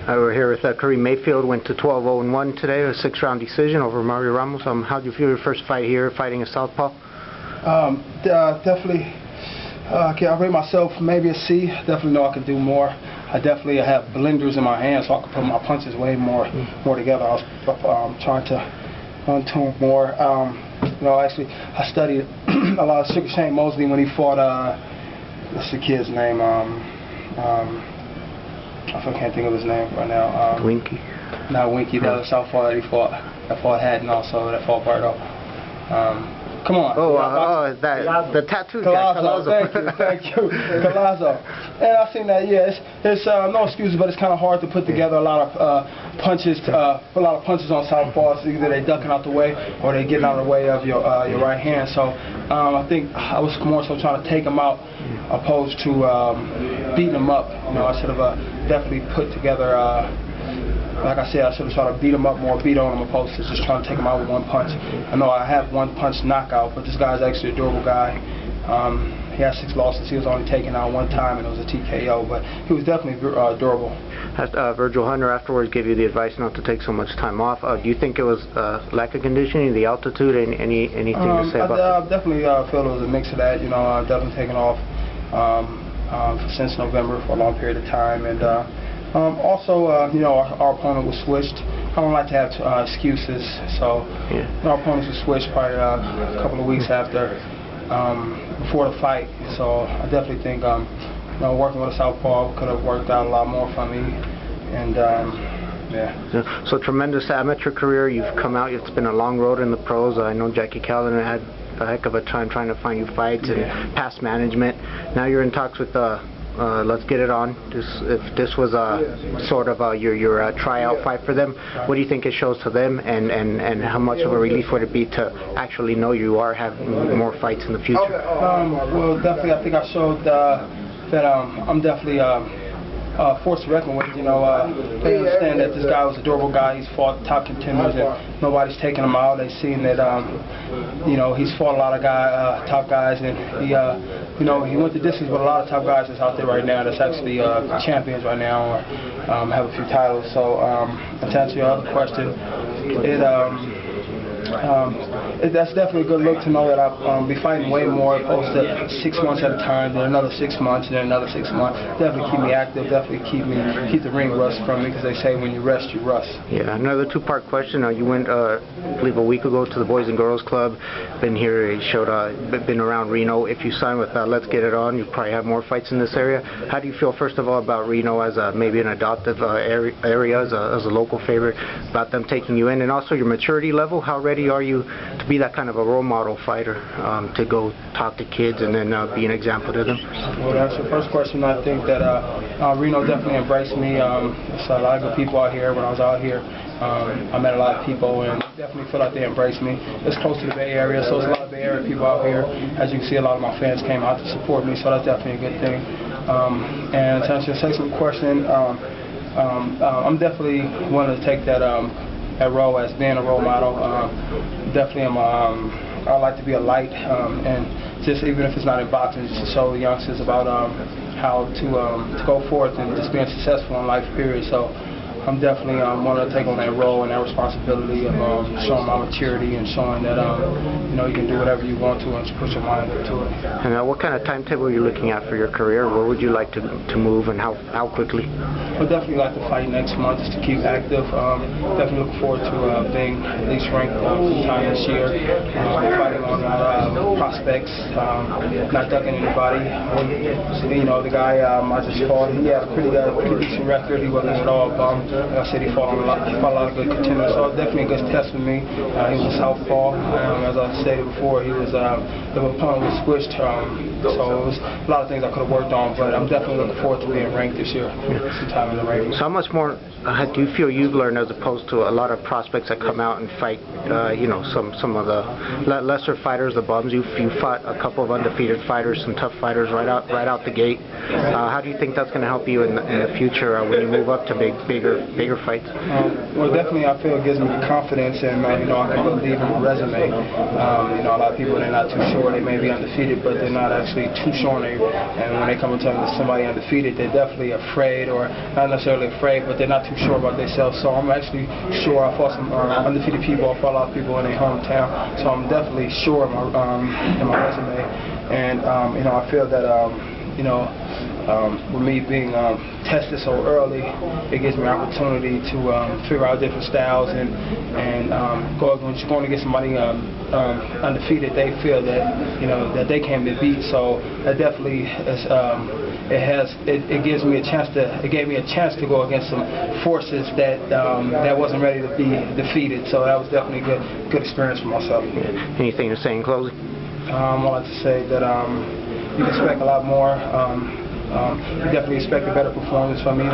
We're here with Karim Mayfield. Went to 12-0-1 today, a 6-round decision over Mario Ramos. How do you feel your first fight here, fighting a southpaw? Definitely. I rate myself maybe a C. Definitely know I can do more. I definitely have blenders in my hands, so I can put my punches way more together. I was trying to tune more. Actually, I studied a lot of Shane Mosley when he fought. What's the kid's name? I can't think of his name right now. Winky. Not Winky. That was southpaw that he fought. That fought Haddon also. That fought Bardo. Come on. The tattoo guy. Collazo. Thank you. Collazo. And I've seen that, yeah, it's no excuses, but it's kind of hard to put together a lot of punches on southpaws. Either they ducking out the way or they getting out of the way of your right hand. So I think I was more so trying to take them out opposed to beating them up. I should have definitely put together like I said, I should have tried to beat him up more, beat on him opposed to just trying to take him out with one punch. I know I have one punch knockout, but this guy's actually a durable guy. He has 6 losses. He was only taken out one time, and it was a TKO, but he was definitely durable. Virgil Hunter afterwards gave you the advice not to take so much time off. Do you think it was lack of conditioning, the altitude, anything to say about that? I definitely feel it was a mix of that. I've definitely taken off since November for a long period of time, and also, our opponent was switched. I don't like to have excuses, so our opponents were switched probably a couple of weeks before the fight. So I definitely think, working with a southpaw could have worked out a lot more for me. And yeah. So tremendous amateur career. You've come out. It's been a long road in the pros. I know Jackie Callan had a heck of a time trying to find you fights and past management. Now you're in talks with Let's Get It On. If this was sort of your tryout fight for them, what do you think it shows to them, and how much of a relief would it be to actually know you are having more fights in the future? Well, definitely, I think I showed that I'm definitely force to reckon with. They understand that this guy was a durable guy. He's fought top contenders, and nobody's taking him out. They've seen that he's fought a lot of top guys, and he went the distance with a lot of top guys that's out there right now that's actually champions right now, or have a few titles. So to answer your other question, that's definitely a good look to know that I'll be fighting way more opposed to 6 months at a time, then another 6 months, and then another 6 months. Definitely keep me active, definitely keep the ring rust from me, because they say when you rest, you rust. Yeah, another 2-part question. You went, I believe, a week ago to the Boys and Girls Club. Been here, been around Reno. If you sign with Let's Get It On, you probably have more fights in this area. How do you feel, first of all, about Reno as maybe an adoptive area, as a local favorite, about them taking you in, and also your maturity level? How ready are you to be that kind of a role model fighter, to go talk to kids and then be an example to them? Well, that's your first question. I think that Reno definitely embraced me. There's a lot of good people out here. When I was out here, I met a lot of people, and definitely feel like they embraced me. It's close to the Bay Area, so there's a lot of Bay Area people out here. As you can see, a lot of my fans came out to support me, so that's definitely a good thing. And to answer your second question, I'm definitely wanting to take that role as being a role model. Definitely I like to be a light, and just even if it's not in boxing, just to show the youngsters about how to go forth and just being successful in life, period. So I'm definitely wanting to take on that role and that responsibility of showing my maturity and showing that you can do whatever you want to and just put your mind into it. And what kind of timetable are you looking at for your career? Where would you like to move, and how quickly? I'd definitely like to fight next month, just to keep active. Definitely looking forward to being at least ranked sometime this year. Fighting on prospects, not ducking anybody. The guy I just fought, he had a pretty decent record. He wasn't at all bummed. Like I said, he fought a lot of good contenders, so definitely a good test for me. He was a southpaw. As I stated before, the opponent was switched, so it was a lot of things I could have worked on, but I'm definitely looking forward to being ranked this year, sometime in the range. So how much more do you feel you've learned as opposed to a lot of prospects that come out and fight, some of the lesser fighters, the bums? You fought a couple of undefeated fighters, some tough fighters right out the gate. How do you think that's going to help you in the future when you move up to bigger fights? Well, definitely I feel it gives me confidence, and I can believe in my resume. A lot of people, they're not too sure. They may be undefeated, but they're not actually actually too sure, and when they come and tell somebody undefeated, they're definitely afraid, or not necessarily afraid, but they're not too sure about themselves. So I'm actually sure. I fought some undefeated people. I fought a lot of people in their hometown, so I'm definitely sure in my resume. And I feel that with me being tested so early, it gives me an opportunity to figure out different styles and when you're going to get somebody undefeated, they feel that that they came to beat. So that definitely is, it gives me a chance it gave me a chance to go against some forces that wasn't ready to be defeated. So that was definitely a good experience for myself. Anything to say in closing? I'd like to say that you can expect a lot more. You definitely expect a better performance from me.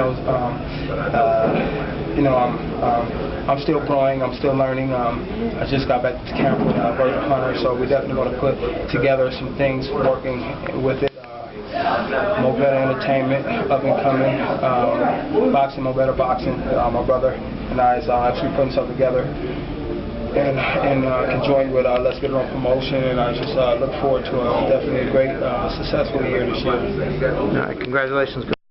I'm still growing. I'm still learning. I just got back to camp with Virgil Hunter, so we're definitely going to put together some things working with it. More Better Entertainment, up and coming, boxing, More Better Boxing. My brother and I is actually putting something together. And can join with Let's Get It On Promotion, and I just look forward to definitely a great, successful year this year. All right, congratulations.